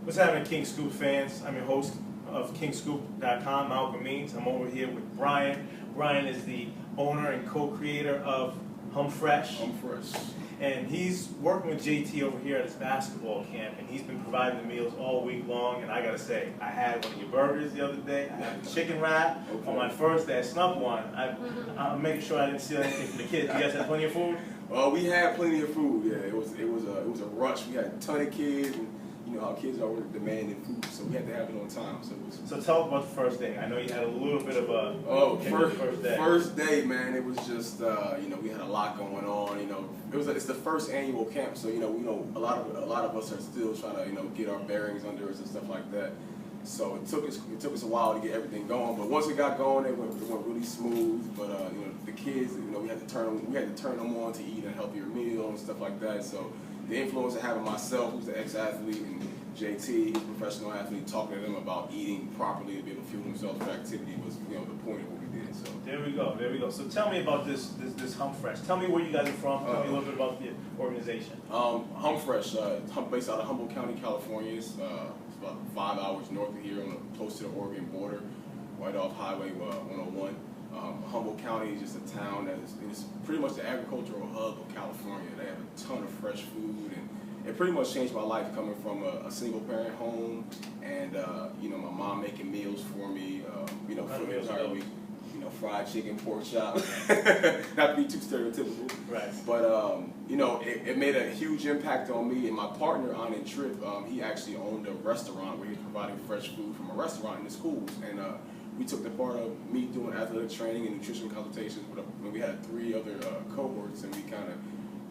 What's happening, KingsScoop fans? I'm your host of KingsScoop.com, Malcolm Means. I'm over here with Brian. Brian is the owner and co-creator of HumFresh. And he's working with JT over here at his basketball camp, and he's been providing the meals all week long. And I gotta say, I had one of your burgers the other day. I had a chicken wrap on my first day. I snuck one. I'm making sure I didn't steal anything from the kids. You guys had plenty of food? Well, we had plenty of food. Yeah, it was a rush. We had a ton of kids, and you know how kids are demanding food, so we had to have it on time. So tell us about the first day. I know you had a little bit of a first day, man. It was just you know, we had a lot going on. You know, it's the first annual camp, so you know a lot of us are still trying to get our bearings under us and stuff like that. So it took us a while to get everything going, but once it got going, it went really smooth. But you know, the kids, we had to turn them on to eat a healthier meal and stuff like that. So the influence of having myself, who's the ex-athlete, and JT, who's a professional athlete, talking to them about eating properly to be able to fuel themselves for activity was the point of what we did. So there we go. So tell me about this HumFresh. Tell me where you guys are from. Tell me a little bit about the organization. HumFresh, based out of Humboldt County, California. It's about 5 hours north of here, close to the Oregon border, right off Highway 101. Humboldt County is just a town that is pretty much the agricultural hub of California. They have a ton of fresh food, and it pretty much changed my life coming from a single parent home, and my mom making meals for me, for the entire week. Fried chicken, pork chop, not to be too stereotypical. Right. But it made a huge impact on me, and my partner on a trip, he actually owned a restaurant where he was providing fresh food from a restaurant in the schools, and we took the part of me doing athletic training and nutrition consultations when we had 3 other cohorts, and we kind of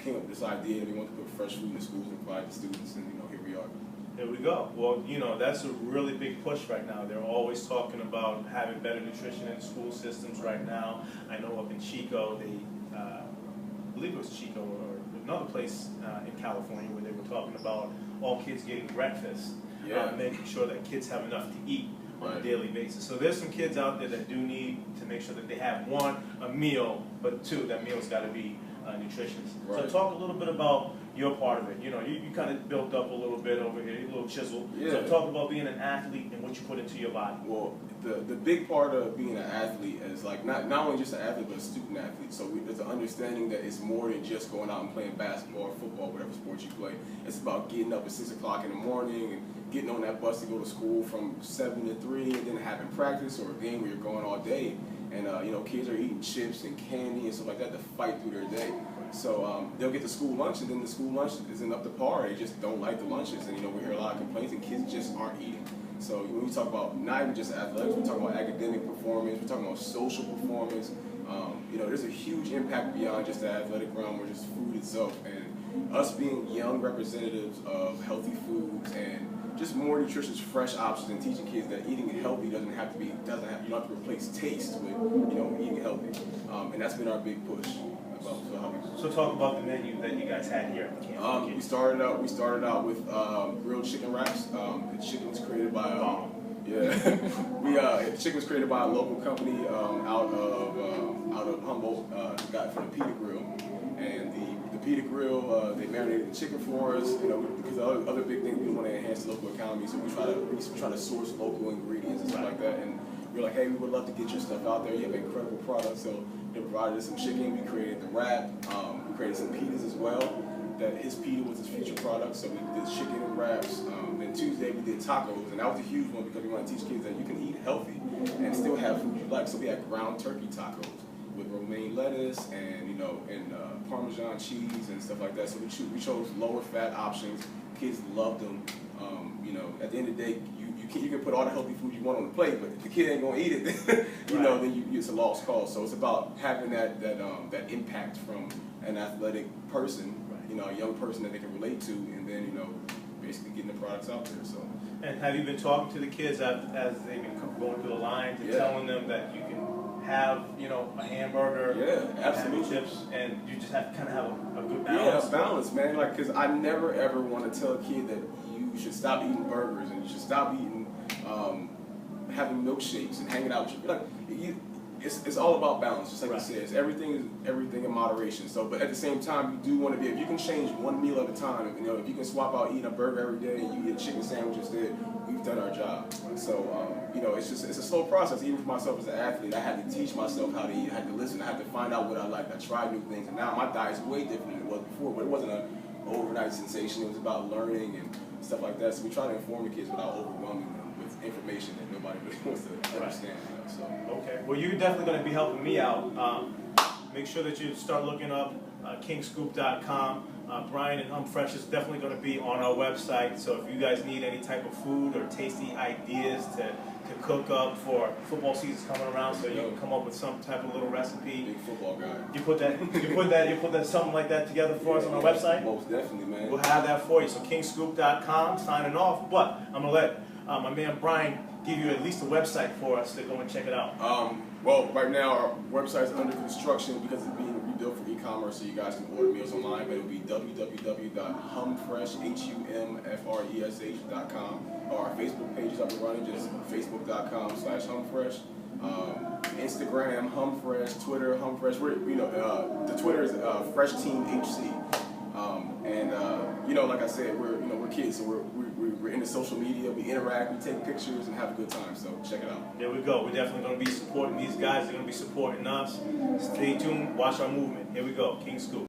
came up with this idea that we wanted to put fresh food in the schools and provide to students, and here we are. There we go. Well, that's a really big push right now. They're always talking about having better nutrition in school systems right now. I know up in Chico, I believe it was Chico or another place in California where they were talking about all kids getting breakfast, making sure that kids have enough to eat on a daily basis. So there's some kids out there that do need to make sure that they have, 1, a meal, but 2, that meal's got to be nutritious. Right. So talk a little bit about your part of it. You kind of built up a little bit over here, a little chisel. Yeah. So talk about being an athlete and what you put into your body. Well, the big part of being an athlete is like not only just an athlete, but a student athlete. So there's an understanding that it's more than just going out and playing basketball or football, whatever sport you play. It's about getting up at 6 o'clock in the morning and getting on that bus to go to school from 7 to 3, and then having practice or a game where you're going all day. And kids are eating chips and candy and stuff like that to fight through their day. So they'll get to school lunch, and then the school lunch isn't up to par. They just don't like the lunches, and we hear a lot of complaints, and kids just aren't eating. So when we talk about not even just athletics, we talk about academic performance, we're talking about social performance. There's a huge impact beyond just the athletic realm or just food itself. And us being young representatives of healthy foods and just more nutritious, fresh options, and teaching kids that eating healthy you don't have to replace taste with eating healthy. And that's been our big push. So talk about the menu that you guys had here at the camp. We started out with grilled chicken wraps. The chicken was created by the chicken was created by a local company out of Humboldt. Got it from the Pita Grill, and the Pita Grill they marinated the chicken for us. Because the other big thing, we want to enhance the local economy, so we try to source local ingredients and stuff like that. And we're like, hey, we would love to get your stuff out there. You have an incredible product. So they provided us some chicken. We created the wrap. We created some pitas as well. That his pita was his future product. So we did chicken and wraps. Then Tuesday we did tacos, and that was a huge one because we want to teach kids that you can eat healthy and still have food you like. So we had ground turkey tacos with romaine lettuce and Parmesan cheese and stuff like that. So we chose lower fat options. Kids loved them. At the end of the day, you can put all the healthy food you want on the plate, but if the kid ain't gonna eat it, then it's a lost cause. So it's about having that impact from an athletic person, a young person that they can relate to, and then basically getting the products out there. So. And have you been talking to the kids as they've been going through the lines and telling them that you can have a hamburger, absolutely, chips, and you just have to kind of have a good balance? Yeah, balance, man. Because I never ever want to tell a kid that you should stop eating burgers and you should stop eating having milkshakes and hanging out with you. it's all about balance, just like Right. you said. It's everything in moderation. So, but at the same time, you do want to be. If you can change one meal at a time, you know, if you can swap out eating a burger every day and you eat a chicken sandwich instead, we've done our job. So, you know, it's a slow process. Even for myself as an athlete, I had to teach myself how to eat. I had to listen. I had to find out what I liked. I tried new things, and now my diet's way different than it was before. But it wasn't an overnight sensation. It was about learning and stuff like that. So we try to inform the kids without overwhelming them with information that nobody really wants to understand. You know, so. Okay. Well, you're definitely going to be helping me out. Make sure that you start looking up KingsScoop.com. Brian and Humfresh is definitely going to be on our website. So if you guys need any type of food or tasty ideas to cook up for football season's coming around, so you can come up with some type of little recipe. Big football guy. You put that something like that together for us on our website. Most definitely, man. We'll have that for you. So KingsScoop.com, signing off. But I'm gonna let my man Brian give you at least a website for us to go and check it out. Well, right now our website is under construction because it's being rebuilt for e-commerce, so you guys can order meals online. But it'll be www.humfresh.com. Our Facebook page is up and running, just facebook.com/humfresh. Instagram Humfresh, Twitter Humfresh. The Twitter is Fresh Team HC. You know, like I said, we're kids, so we're into social media. We interact, we take pictures, and have a good time. So check it out. There we go. We're definitely going to be supporting these guys. They're going to be supporting us. Stay tuned. Watch our movement. Here we go. KingsScoop.